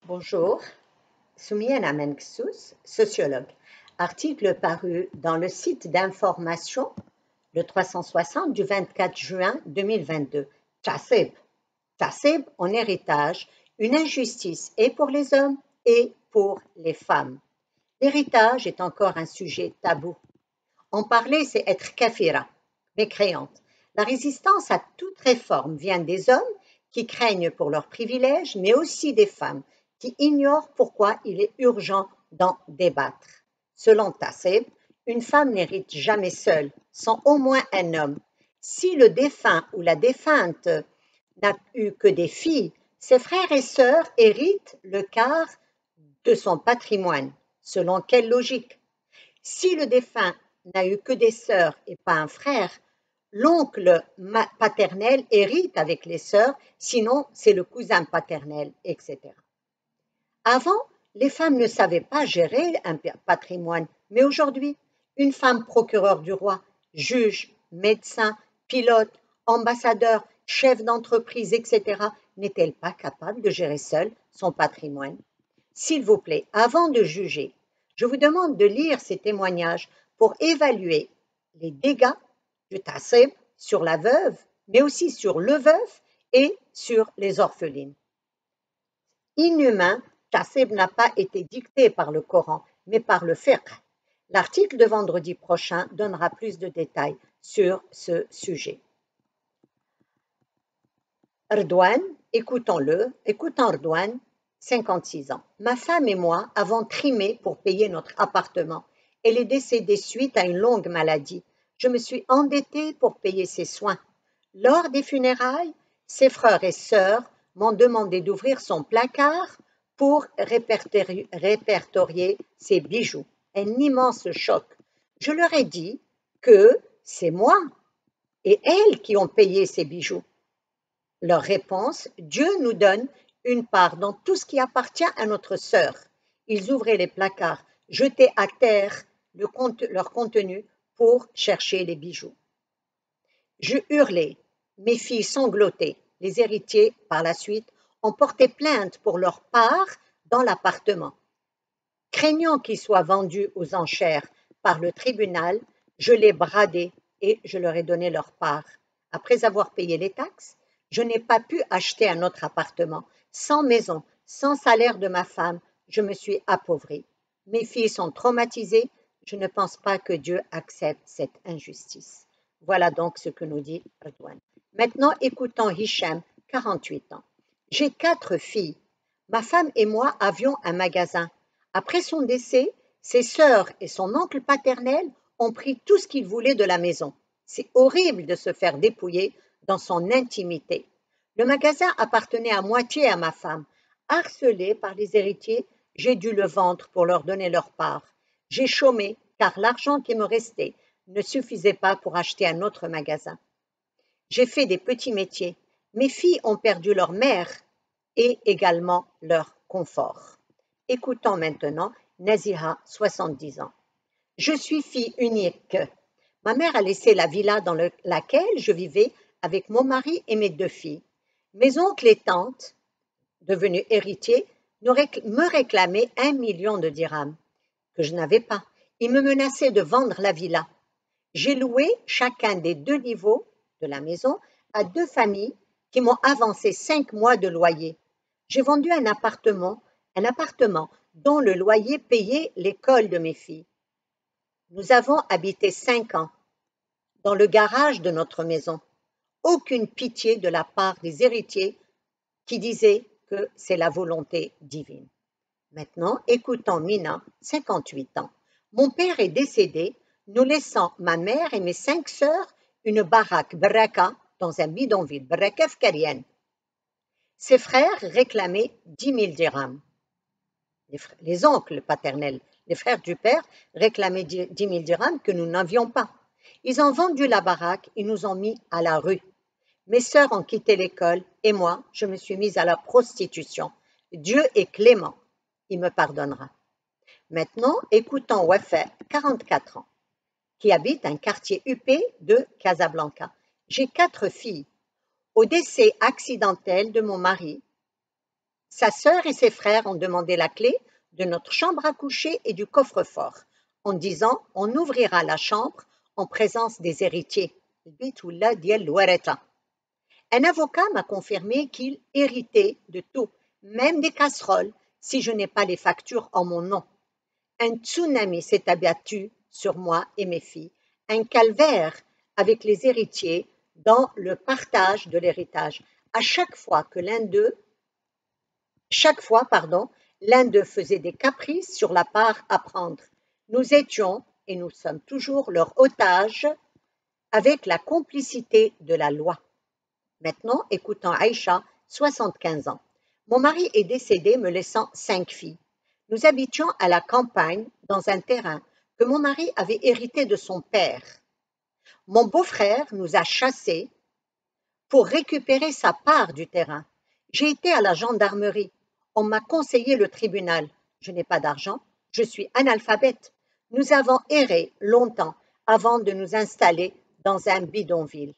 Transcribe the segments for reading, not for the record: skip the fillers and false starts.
Bonjour, Soumiana Menksus, sociologue. Article paru dans le site d'information le 360 du 24 juin 2022. Tassib. Tassib en héritage, une injustice et pour les hommes et pour les femmes. L'héritage est encore un sujet tabou. En parler, c'est être kafira, mécréante. La résistance à toute réforme vient des hommes qui craignent pour leurs privilèges, mais aussi des femmes qui ignorent pourquoi il est urgent d'en débattre. Selon Tasseb, une femme n'hérite jamais seule, sans au moins un homme. Si le défunt ou la défunte n'a eu que des filles, ses frères et sœurs héritent le quart de son patrimoine. Selon quelle logique? Si le défunt n'a eu que des sœurs et pas un frère, l'oncle paternel hérite avec les sœurs, sinon c'est le cousin paternel, etc. Avant, les femmes ne savaient pas gérer un patrimoine, mais aujourd'hui, une femme procureur du roi, juge, médecin, pilote, ambassadeur, chef d'entreprise, etc., n'est-elle pas capable de gérer seule son patrimoine? S'il vous plaît, avant de juger, je vous demande de lire ces témoignages pour évaluer les dégâts du tassib sur la veuve, mais aussi sur le veuf et sur les orphelines. Inhumain, tassib n'a pas été dicté par le Coran, mais par le fiqh. L'article de vendredi prochain donnera plus de détails sur ce sujet. Erdouane, écoutons Erdouane, 56 ans. Ma femme et moi avons trimé pour payer notre appartement. Elle est décédée suite à une longue maladie. Je me suis endettée pour payer ses soins. Lors des funérailles, ses frères et sœurs m'ont demandé d'ouvrir son placard pour répertorier ses bijoux. Un immense choc. Je leur ai dit que c'est moi et elles qui ont payé ces bijoux. Leur réponse, Dieu nous donne une part dans tout ce qui appartient à notre sœur. Ils ouvraient les placards, jetaient à terre leur contenu pour chercher les bijoux. Je hurlais, mes filles sanglotaient. Les héritiers, par la suite, ont porté plainte pour leur part dans l'appartement. Craignant qu'ils soient vendus aux enchères par le tribunal, je les bradai et je leur ai donné leur part. Après avoir payé les taxes, je n'ai pas pu acheter un autre appartement. Sans maison, sans salaire de ma femme, je me suis appauvrie. Mes filles sont traumatisées. Je ne pense pas que Dieu accepte cette injustice. Voilà donc ce que nous dit Erdouane. Maintenant, écoutons Hicham, 48 ans. J'ai 4 filles. Ma femme et moi avions un magasin. Après son décès, ses sœurs et son oncle paternel ont pris tout ce qu'ils voulaient de la maison. C'est horrible de se faire dépouiller dans son intimité. Le magasin appartenait à moitié à ma femme. Harcelée par les héritiers, j'ai dû le vendre pour leur donner leur part. J'ai chômé car l'argent qui me restait ne suffisait pas pour acheter un autre magasin. J'ai fait des petits métiers. Mes filles ont perdu leur mère et également leur confort. Écoutons maintenant Naziha, 70 ans. Je suis fille unique. Ma mère a laissé la villa dans laquelle je vivais avec mon mari et mes 2 filles. Mes oncles et tantes, devenus héritiers, me réclamaient 1 million de dirhams, que je n'avais pas. Ils me menaçaient de vendre la villa. J'ai loué chacun des 2 niveaux de la maison à 2 familles qui m'ont avancé 5 mois de loyer. J'ai vendu un appartement dont le loyer payait l'école de mes filles. Nous avons habité 5 ans dans le garage de notre maison. Aucune pitié de la part des héritiers qui disaient que c'est la volonté divine. Maintenant, écoutons Mina, 58 ans. Mon père est décédé, nous laissant ma mère et mes 5 sœurs une baraque Baraka dans un bidonville, Baraka Fkarienne. Ses frères réclamaient 10 000 dirhams. Les oncles paternels, les frères du père, réclamaient 10 000 dirhams que nous n'avions pas. Ils ont vendu la baraque et nous ont mis à la rue. Mes sœurs ont quitté l'école et moi, je me suis mise à la prostitution. Dieu est clément, il me pardonnera. Maintenant, écoutons Wafa, 44 ans, qui habite un quartier huppé de Casablanca. J'ai 4 filles. Au décès accidentel de mon mari, Sa sœur et ses frères ont demandé la clé de notre chambre à coucher et du coffre-fort, en disant on ouvrira la chambre en présence des héritiers. Un avocat m'a confirmé qu'il héritait de tout, même des casseroles, si je n'ai pas les factures en mon nom. Un tsunami s'est abattu sur moi et mes filles, un calvaire avec les héritiers dans le partage de l'héritage. À chaque fois que l'un d'eux faisait des caprices sur la part à prendre. Nous étions, et nous sommes toujours, leurs otages avec la complicité de la loi. Maintenant, écoutons Aïcha, 75 ans. Mon mari est décédé me laissant 5 filles. Nous habitions à la campagne dans un terrain que mon mari avait hérité de son père. Mon beau-frère nous a chassés pour récupérer sa part du terrain. J'ai été à la gendarmerie. On m'a conseillé le tribunal. Je n'ai pas d'argent. Je suis analphabète. Nous avons erré longtemps avant de nous installer dans un bidonville.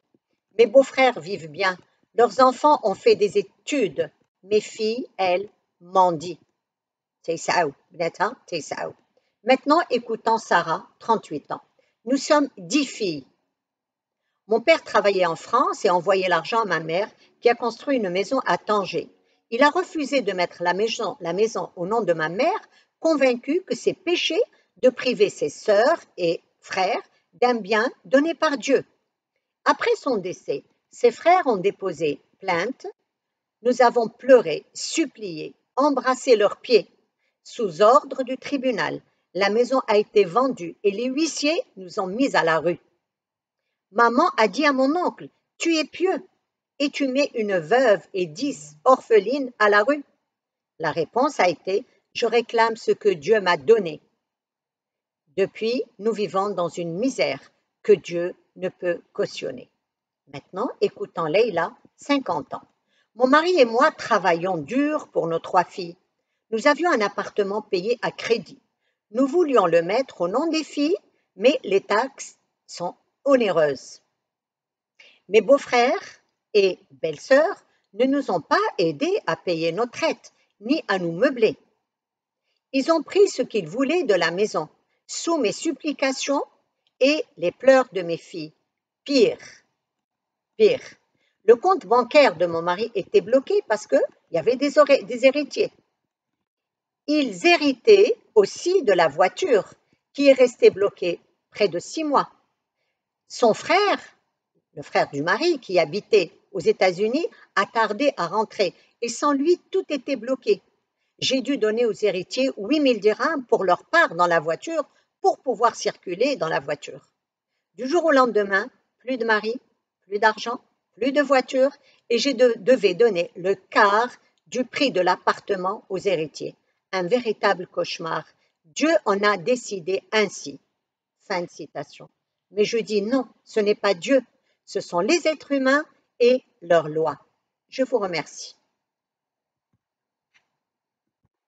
Mes beaux-frères vivent bien. Leurs enfants ont fait des études. Mes filles, elles, mendient. Maintenant, écoutons Sarah, 38 ans. Nous sommes 10 filles. Mon père travaillait en France et envoyait l'argent à ma mère qui a construit une maison à Tanger. Il a refusé de mettre la maison au nom de ma mère, convaincu que c'est péché de priver ses sœurs et frères d'un bien donné par Dieu. Après son décès, ses frères ont déposé plainte. Nous avons pleuré, supplié, embrassé leurs pieds. Sous ordre du tribunal, la maison a été vendue et les huissiers nous ont mis à la rue. Maman a dit à mon oncle, tu es pieux et tu mets une veuve et 10 orphelines à la rue. La réponse a été, je réclame ce que Dieu m'a donné. Depuis, nous vivons dans une misère que Dieu ne peut cautionner. Maintenant, écoutons Leïla, 50 ans. Mon mari et moi travaillons dur pour nos 3 filles. Nous avions un appartement payé à crédit. Nous voulions le mettre au nom des filles, mais les taxes sont onéreuses. Mes beaux-frères et belles-sœurs ne nous ont pas aidés à payer nos traites, ni à nous meubler. Ils ont pris ce qu'ils voulaient de la maison, sous mes supplications et les pleurs de mes filles. Pire, le compte bancaire de mon mari était bloqué parce qu'il y avait des héritiers. Ils héritaient aussi de la voiture qui est restée bloquée près de 6 mois. Son frère, le frère du mari qui habitait aux États-Unis, a tardé à rentrer et sans lui, tout était bloqué. J'ai dû donner aux héritiers 8 000 dirhams pour leur part dans la voiture pour pouvoir circuler dans la voiture. Du jour au lendemain, plus de mari, plus d'argent, plus de voiture et je devais donner le quart du prix de l'appartement aux héritiers. Un véritable cauchemar. Dieu en a décidé ainsi. Fin de citation. Mais je dis non, ce n'est pas Dieu, ce sont les êtres humains et leurs lois. Je vous remercie.